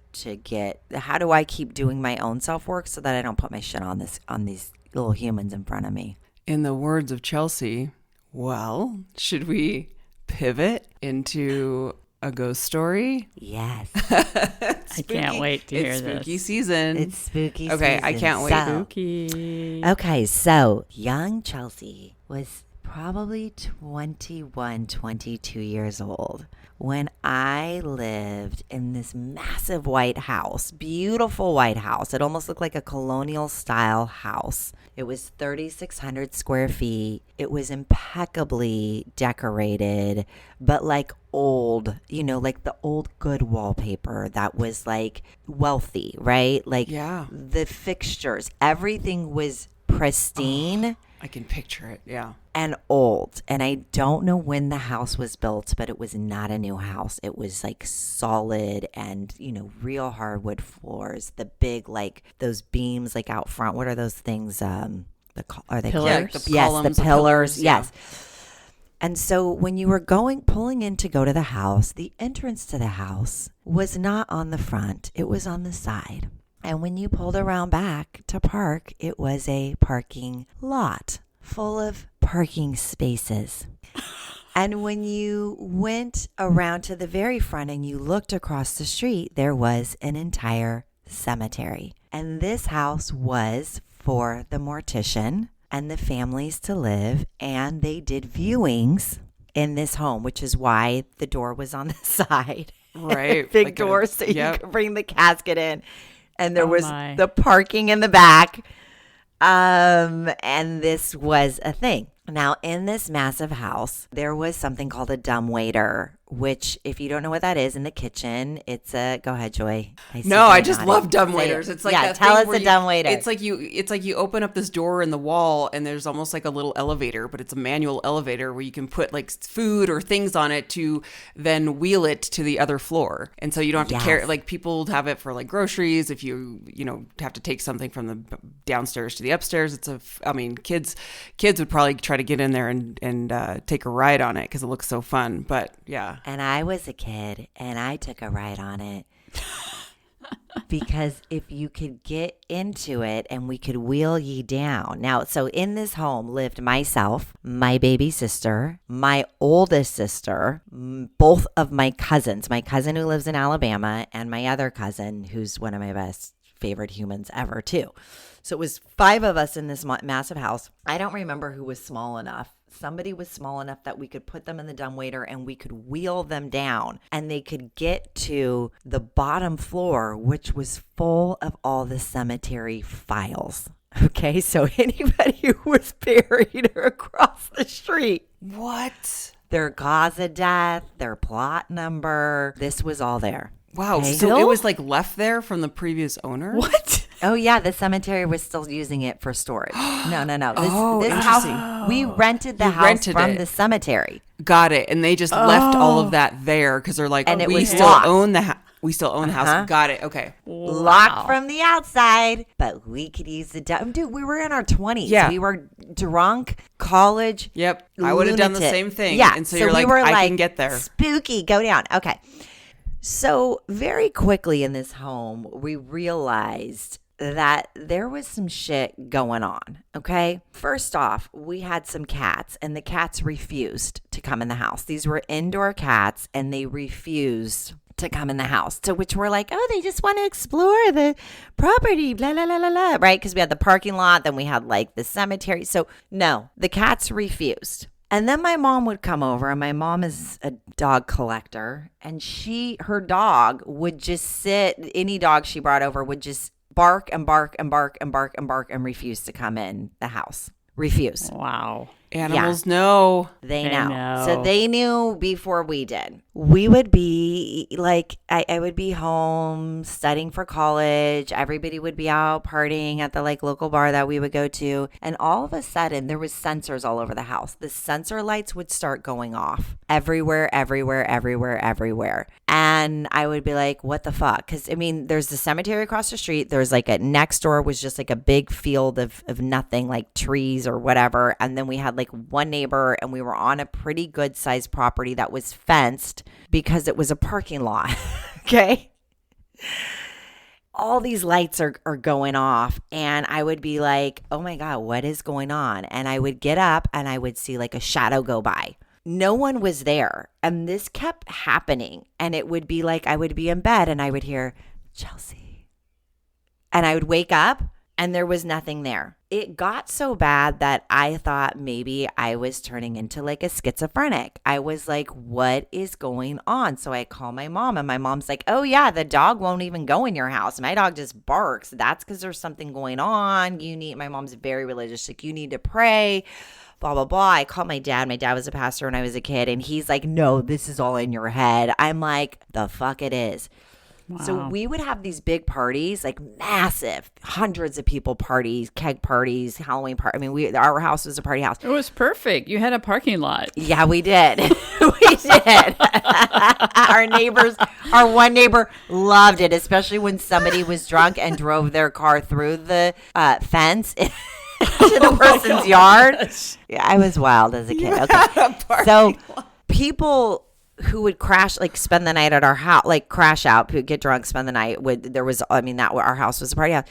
how do I keep doing my own self-work so that I don't put my shit on these little humans in front of me. In the words of Chelsea, well, should we pivot into a ghost story? Yes. I can't wait to hear It's this. spooky season. It's spooky season. Okay, I can't wait. Spooky. Okay, so young Chelsea was probably 21, 22 years old when I lived in this massive white house, beautiful white house. It almost looked like a colonial style house. It was 3,600 square feet. It was impeccably decorated, but like old, like the old good wallpaper that was like wealthy, right? Like the fixtures, everything was pristine. I can picture it, yeah. And old. And I don't know when the house was built, but it was not a new house. It was like solid and, real hardwood floors. The big, like those beams like out front. What are those things? Are they Pillars? Yeah, the yes, columns, the pillars. yeah. Yes. And so when you were pulling in to go to the house, the entrance to the house was not on the front. It was on the side. And when you pulled around back to park, it was a parking lot full of parking spaces. And when you went around to the very front and you looked across the street, there was an entire cemetery. And this house was for the mortician and the families to live. And they did viewings in this home, which is why the door was on the side. Right. Big like door so you could bring the casket in. And there was the parking in the back. And this was a thing. Now, in this massive house, there was something called a dumbwaiter, which, if you don't know what that is, in the kitchen, it's a. Go ahead, Joy. I just love dumbwaiters. It's like that tell thing us where a dumbwaiter. It's like you open up this door in the wall, and there's almost like a little elevator, but it's a manual elevator where you can put like food or things on it to then wheel it to the other floor, and so you don't have to carry. Like people have it for like groceries. If you have to take something from the downstairs to the upstairs, kids would probably try to get in there and take a ride on it because it looks so fun. But yeah. And I was a kid, and I took a ride on it because if you could get into it and we could wheel ye down. Now, so in this home lived myself, my baby sister, my oldest sister, both of my cousins, my cousin who lives in Alabama, and my other cousin who's one of my best favorite humans ever too. So it was 5 of us in this massive house. I don't remember who was small enough. Somebody was small enough that we could put them in the dumbwaiter and we could wheel them down and they could get to the bottom floor, which was full of all the cemetery files. Okay, so anybody who was buried across the street. What? Their cause of death, their plot number, this was all there. Wow. Okay. So it was like left there from the previous owner? What? Oh, yeah. The cemetery was still using it for storage. No. This interesting. house, we rented the house from the cemetery. Got it. And they just left all of that there because they're like, And it we was still locked. own the we still own the house. Got it. Okay. Locked from the outside, but we could use the dude, we were in our 20s. Yeah. We were drunk, college. Yep. I would have done the lunatic. same thing. Yeah. And so we you're like, were I can get there. Spooky, go down. Okay. So very quickly in this home, we realized that there was some shit going on, okay? First off, we had some cats, and the cats refused to come in the house. These were indoor cats, and they refused to come in the house, to which we're like, oh, they just want to explore the property, blah, blah, blah, blah, blah, right? Because we had the parking lot, then we had like the cemetery. So no, the cats refused. And then my mom would come over, and my mom is a dog collector, and her dog would just sit, any dog she brought over would just bark and bark and bark and bark and bark and refuse to come in the house. Refuse. Wow. Animals know. They They know. know. So they knew before we did. We would be like, I would be home studying for college. Everybody would be out partying at the like local bar that we would go to. And all of a sudden there was sensors all over the house. The sensor lights would start going off everywhere. And I would be like, what the fuck? Because I mean, there's the cemetery across the street. There's like next door was just like a big field of nothing, like trees or whatever. And then we had like one neighbor, and we were on a pretty good sized property that was fenced because it was a parking lot. Okay. all these lights are going off, and I would be like, oh my God, what is going on? And I would get up and I would see like a shadow go by. No one was there. And this kept happening. And it would be like, I would be in bed and I would hear, Chelsea. And I would wake up and there was nothing there. It got so bad that I thought maybe I was turning into like a schizophrenic. I was like, what is going on? So I call my mom, and my mom's like, oh yeah, the dog won't even go in your house. My dog just barks. That's because there's something going on. My mom's very religious. Like, you need to pray, blah, blah, blah. I called my dad. My dad was a pastor when I was a kid, and he's like, no, this is all in your head. I'm like, the fuck it is. Wow. So we would have these big parties, like massive, hundreds of people parties, keg parties, Halloween party. I mean, our house was a party house. It was perfect. You had a parking lot. Yeah, we did. We did. Our one neighbor loved it, especially when somebody was drunk and drove their car through the fence to the person's yard. Yeah, I was wild as a kid. Okay. So people who would spend the night at our house, like crash out, get drunk, spend the night our house was a party house.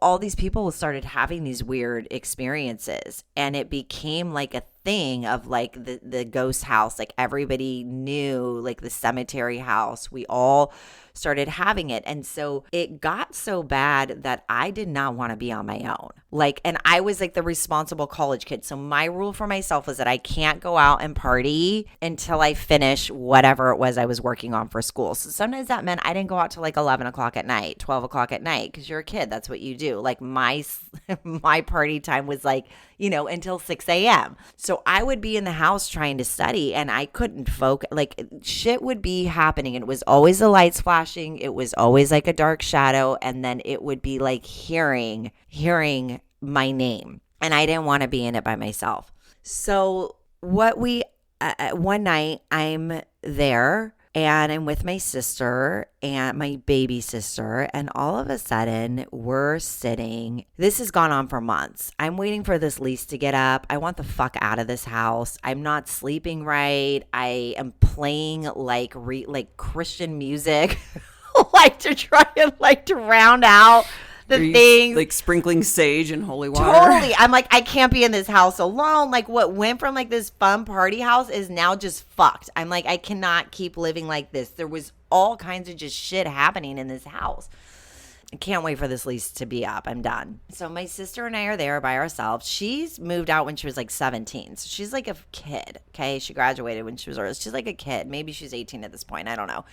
All these people started having these weird experiences, and it became like a thing of like the ghost house. Like everybody knew, like the cemetery house, we all started having it. And so it got so bad that I did not want to be on my own. And I was like the responsible college kid. So my rule for myself was that I can't go out and party until I finish whatever it was I was working on for school. So sometimes that meant I didn't go out till like 11 o'clock at night, 12 o'clock at night, because you're a kid. That's what you do. Like my party time was like, until 6 a.m. So I would be in the house trying to study, and I couldn't focus. Like shit would be happening. It was always the lights flashing. It was always like a dark shadow. And then it would be like hearing my name. And I didn't want to be in it by myself. So one night I'm there, and I'm with my sister and my baby sister, and all of a sudden we're sitting. This has gone on for months. I'm waiting for this lease to get up. I want the fuck out of this house. I'm not sleeping right. I am playing like Christian music, to try and to round out the things. Like sprinkling sage and holy water. Totally. I'm like, I can't be in this house alone. Like what went from like this fun party house is now just fucked. I'm like, I cannot keep living like this. There was all kinds of just shit happening in this house. I can't wait for this lease to be up. I'm done. So my sister and I are there by ourselves. She's moved out when she was like 17. So she's like a kid. Okay. She graduated when she was early. She's like a kid. Maybe she's 18 at this point. I don't know.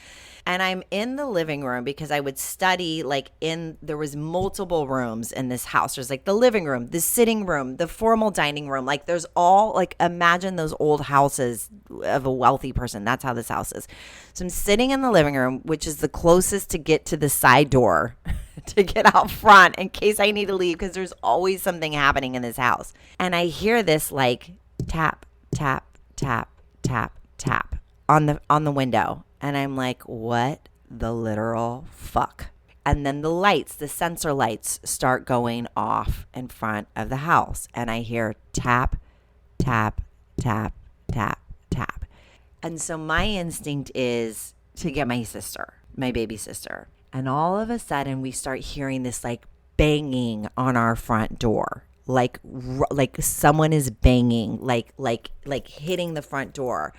And I'm in the living room because I would study there was multiple rooms in this house. There's like the living room, the sitting room, the formal dining room. Like there's all imagine those old houses of a wealthy person. That's how this house is. So I'm sitting in the living room, which is the closest to get to the side door to get out front in case I need to leave, because there's always something happening in this house. And I hear this tap, tap, tap, tap, tap on the window. And I'm like, what the literal fuck? And then the sensor lights start going off in front of the house. And I hear tap, tap, tap, tap, tap. And so my instinct is to get my sister, my baby sister. And all of a sudden we start hearing this banging on our front door. Like someone is banging, like hitting the front door.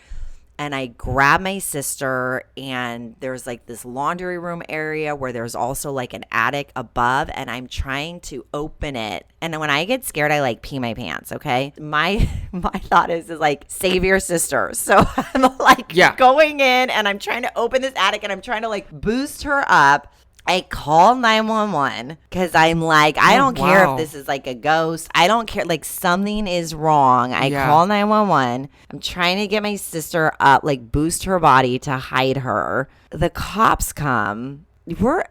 And I grab my sister, and there's this laundry room area where there's also an attic above, and I'm trying to open it. And when I get scared, I pee my pants. Okay. My thought is save your sister. So I'm going in, and I'm trying to open this attic, and I'm trying to boost her up. I call 911 because I'm I don't care if this is a ghost. I don't care. Something is wrong. I call 911. I'm trying to get my sister up, boost her body to hide her. The cops come. We're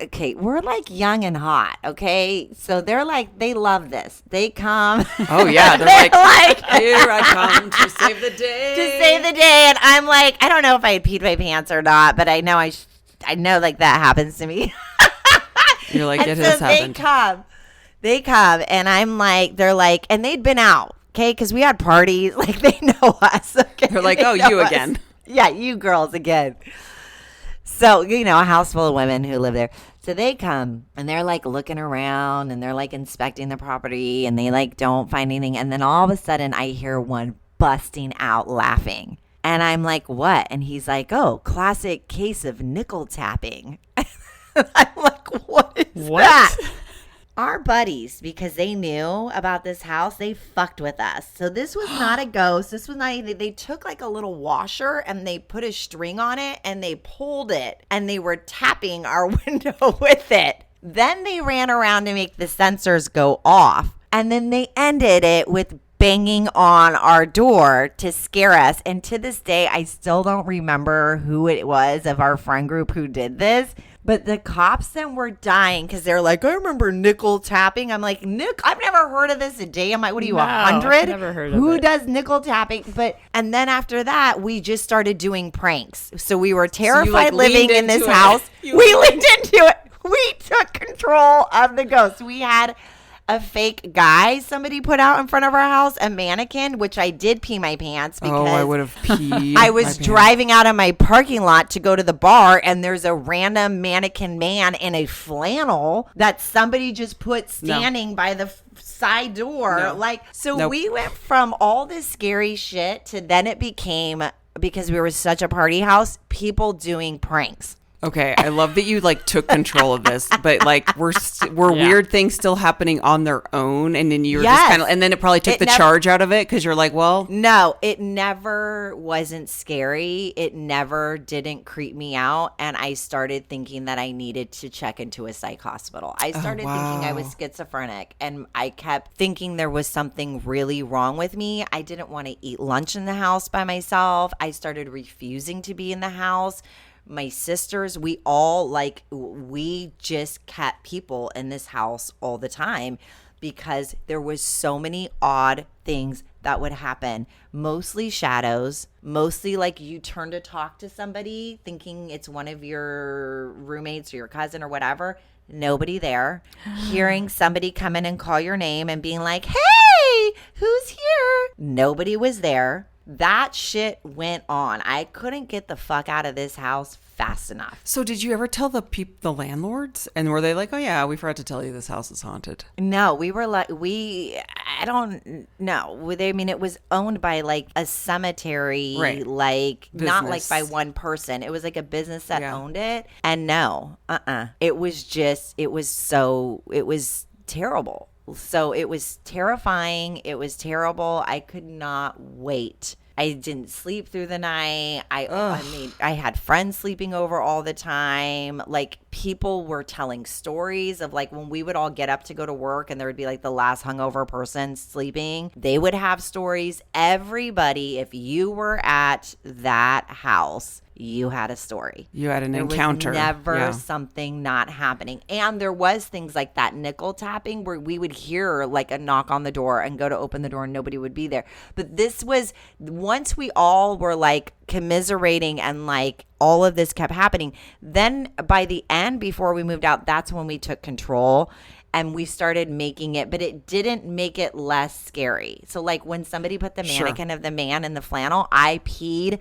young and hot. Okay. So they're they love this. They come. Oh yeah. They're here I come to save the day. To save the day. And I'm I don't know if I had peed my pants or not, but I know I know that happens to me. You're it has happened. They come, and I'm they're and they'd been out, okay, because we had parties, they know us. Okay? They're oh, you us. Again. Yeah, you girls again. So, a house full of women who live there. So So they come and they're like looking around and they're like inspecting the property and they like don't find anything. And then all of a sudden I hear one busting out laughing. And I'm like, what? And he's like, oh, classic case of nickel tapping. I'm like, what is that? Our buddies, because they knew about this house, they fucked with us. So this was not a ghost. This was not anything. They took like a little washer and they put a string on it and they pulled it and they were tapping our window with it. Then they ran around to make the sensors go off. And then they ended it with banging on our door to scare us. And to this day, I still don't remember who it was of our friend group who did this. But the cops then were dying because they're like, I remember nickel tapping. I'm like, Nick, I've never heard of this a day. I'm like, what are you, 100? Never heard of Who it. does nickel tapping? And then after that, we just started doing pranks. So we were terrified living in this house. We leaned into it. We took control of the ghost. We had a fake guy somebody put out in front of our house, a mannequin, which I did pee my pants because I would have peed. I was driving out of my parking lot to go to the bar, and there's a random mannequin man in a flannel that somebody just put standing by the side door. We went from all this scary shit to then it became, because we were such a party house, people doing pranks. Okay, I love that you like took control of this, but like were weird things still happening on their own, and then you were just kind of, and then it probably took the charge out of it because you're like, well, no, it never wasn't scary. It never didn't creep me out, and I started thinking that I needed to check into a psych hospital. I started thinking I was schizophrenic, and I kept thinking there was something really wrong with me. I didn't want to eat lunch in the house by myself. I started refusing to be in the house. My sisters, we just kept people in this house all the time because there was so many odd things that would happen. Mostly shadows, mostly like you turn to talk to somebody thinking it's one of your roommates or your cousin or whatever. Nobody there. Hearing somebody come in and call your name and being like, hey, who's here? Nobody was there. That shit went on. I couldn't get the fuck out of this house fast enough. So did you ever tell the landlords? And were they like, oh yeah, we forgot to tell you this house is haunted? No, we were like, I don't know. I mean, it was owned by like a cemetery, like business. Not like by one person. It was like a business that owned it. And no, it was terrible. So it was terrifying. It was terrible. I could not wait. I didn't sleep through the night. I had friends sleeping over all the time. Like people were telling stories of like when we would all get up to go to work and there would be like the last hungover person sleeping. They would have stories. Everybody, if you were at that house, you had a story. You had an encounter. There was never something not happening. And there was things like that nickel tapping where we would hear like a knock on the door and go to open the door and nobody would be there. But this was, once we all were like commiserating and like all of this kept happening, then by the end, before we moved out, that's when we took control. And we started making it, but it didn't make it less scary. So like when somebody put the mannequin of the man in the flannel, I peed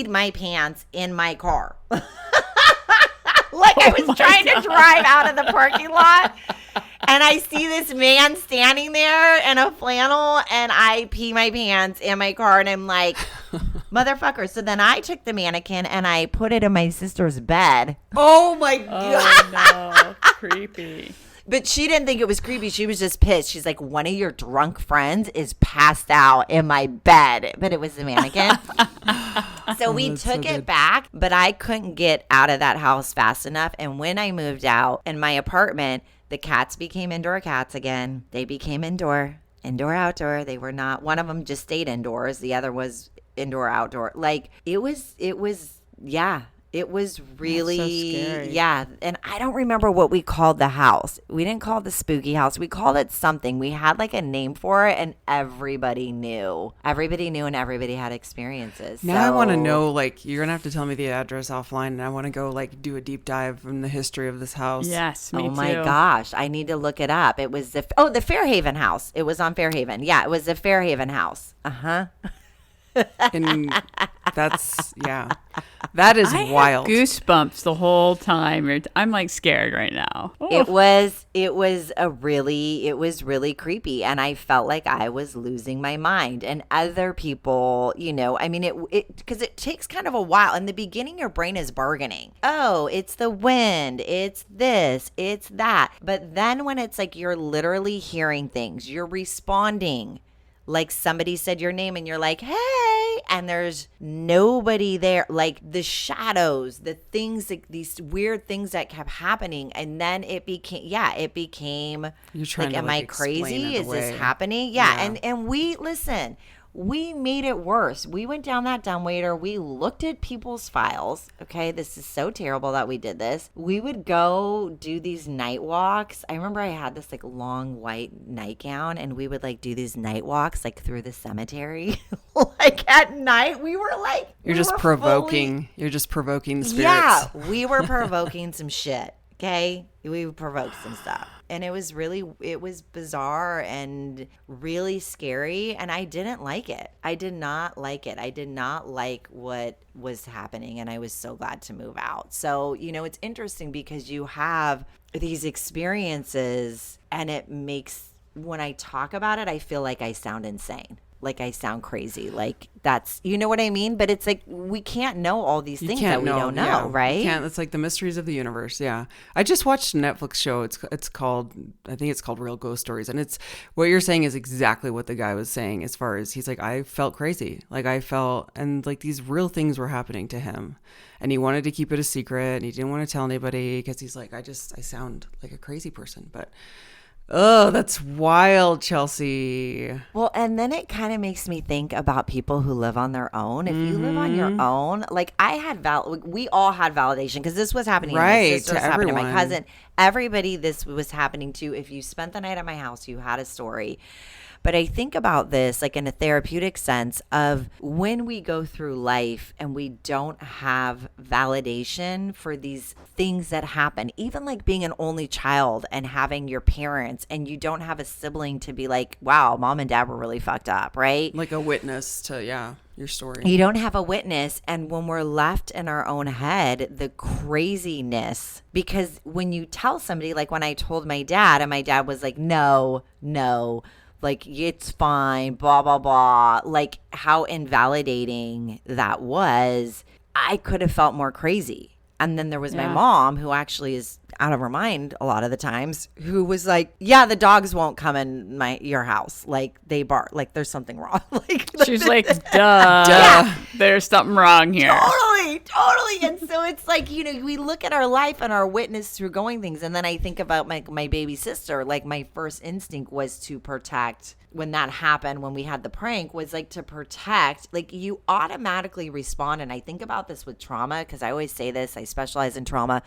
my pants in my car. I was trying to drive out of the parking lot. And I see this man standing there in a flannel and I pee my pants in my car. And I'm like, motherfucker. So then I took the mannequin and I put it in my sister's bed. Oh my God. Oh, no. Creepy. But she didn't think it was creepy. She was just pissed. She's like, one of your drunk friends is passed out in my bed. But it was the mannequin. So we took it back, but I couldn't get out of that house fast enough. And when I moved out in my apartment, the cats became indoor cats again. They became indoor, outdoor. They were not, one of them just stayed indoors. The other was indoor, outdoor. Like it was really, so scary. Yeah. And I don't remember what we called the house. We didn't call it the spooky house. We called it something. We had like a name for it and everybody knew. Everybody knew and everybody had experiences. Now I want to know, like, you're going to have to tell me the address offline and I want to go like do a deep dive in the history of this house. Yes, me too. Oh my gosh. I need to look it up. It was the Fairhaven house. It was on Fairhaven. Yeah, it was the Fairhaven house. Uh-huh. And that's, yeah. That is I wild. had goosebumps the whole time. I'm like scared right now. It was really creepy, and I felt like I was losing my mind. And other people, I mean, because it takes kind of a while. In the beginning, your brain is bargaining. Oh, it's the wind, it's this, it's that. But then when it's like you're literally hearing things, you're responding. Like somebody said your name and you're like, hey, and there's nobody there. Like the shadows, the things, like these weird things that kept happening. And then it became, You're trying like, to, am like, I crazy? explain it Is this away. happening? Yeah. And we made it worse. We went down that dumbwaiter. We looked at people's files. Okay, this is so terrible that we did this. We would go do these night walks. I remember I had this like long white nightgown, and we would like do these night walks like through the cemetery. Like at night, we were like, You're just provoking the spirits. Yeah, we were provoking some shit. Okay, we provoked some stuff. And it was bizarre and really scary. And I didn't like it. I did not like it. I did not like what was happening. And I was so glad to move out. So, it's interesting because you have these experiences, and it makes, when I talk about it, I feel like I sound insane. Like I sound crazy. Like that's, you know what I mean? But it's like we can't know all these things that we don't know, yeah. right? You can't. It's like the mysteries of the universe. Yeah. I just watched a Netflix show. It's called, I think it's called Real Ghost Stories. And it's, what you're saying is exactly what the guy was saying, as far as he's like, I felt crazy. Like I felt, and like these real things were happening to him. And he wanted to keep it a secret, and he didn't want to tell anybody because he's like, I sound like a crazy person. But oh, that's wild, Chelsea. Well, and then it kind of makes me think about people who live on their own. If you live on your own, like we all had validation because this was happening to my sister, to happening to my everyone. cousin, everybody. This was happening to. If you spent the night at my house, you had a story. But I think about this like in a therapeutic sense of when we go through life and we don't have validation for these things that happen, even like being an only child and having your parents, and you don't have a sibling to be like, wow, mom and dad were really fucked up, right? Like a witness to, your story. You don't have a witness. And when we're left in our own head, the craziness, because when you tell somebody, like when I told my dad, and my dad was like, no, like it's fine, blah, blah, blah, like how invalidating that was. I could have felt more crazy. And then there was my mom, who actually is out of her mind a lot of the times, who was like, yeah, the dogs won't come in your house. Like they bark, like there's something wrong. Like she's like, duh, there's something wrong here. Totally. And so it's like, we look at our life and our witness through going things. And then I think about my baby sister. Like my first instinct was to protect. When that happened, when we had the prank, was like to protect. Like you automatically respond. And I think about this with trauma, because I always say this, I specialize in trauma.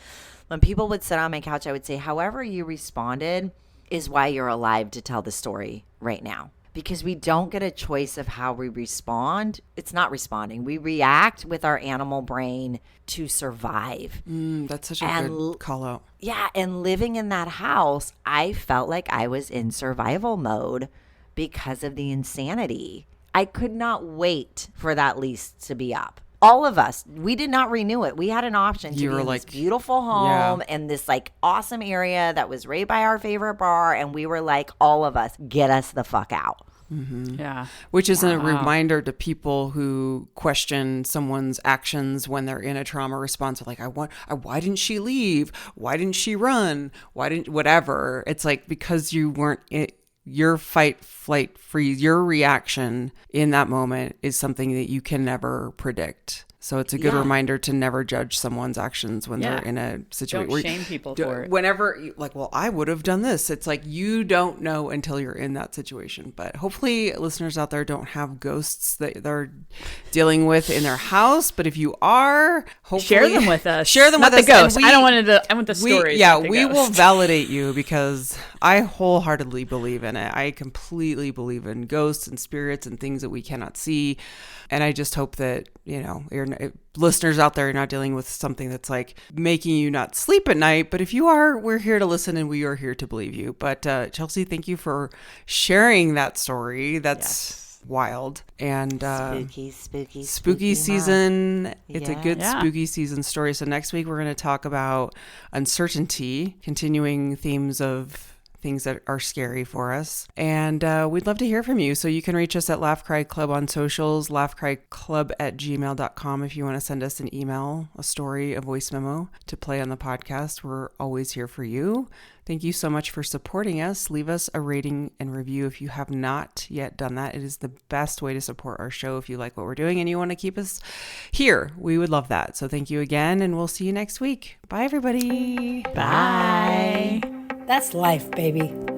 When people would sit on my couch, I would say, however you responded is why you're alive to tell the story right now. Because we don't get a choice of how we respond. It's not responding. We react with our animal brain to survive. That's such a good call out. Yeah. And living in that house, I felt like I was in survival mode because of the insanity. I could not wait for that lease to be up. All of us, we did not renew it. We had an option to be in this beautiful home in this like awesome area that was right by our favorite bar. And we were like, all of us, get us the fuck out. Mm-hmm. Yeah. Which is a reminder to people who question someone's actions when they're in a trauma response. They're like, why didn't she leave? Why didn't she run? Whatever. It's like, because you weren't your fight, flight, freeze, your reaction in that moment is something that you can never predict. So it's a good reminder to never judge someone's actions when they're in a situation. Don't shame people for it. Whenever, like, well, I would have done this. It's like you don't know until you're in that situation. But hopefully listeners out there don't have ghosts that they're dealing with in their house. But if you are, hopefully share them with us. Share them Not with the us. Ghosts. I want the stories. We will validate you, because I wholeheartedly believe in it. I completely believe in ghosts and spirits and things that we cannot see. And I just hope that, listeners out there are not dealing with something that's like making you not sleep at night. But if you are, we're here to listen, and we are here to believe you. But Chelsea, thank you for sharing that story. That's wild. And spooky season. month. It's a good Yeah. spooky season story. So next week we're going to talk about uncertainty, continuing themes of things that are scary for us. And we'd love to hear from you. So you can reach us at Laugh Cry Club on socials, laughcryclub@gmail.com if you want to send us an email, a story, a voice memo to play on the podcast. We're always here for you. Thank you so much for supporting us. Leave us a rating and review if you have not yet done that. It is the best way to support our show if you like what we're doing and you want to keep us here. We would love that. So thank you again, and we'll see you next week. Bye, everybody. Bye. That's life, baby.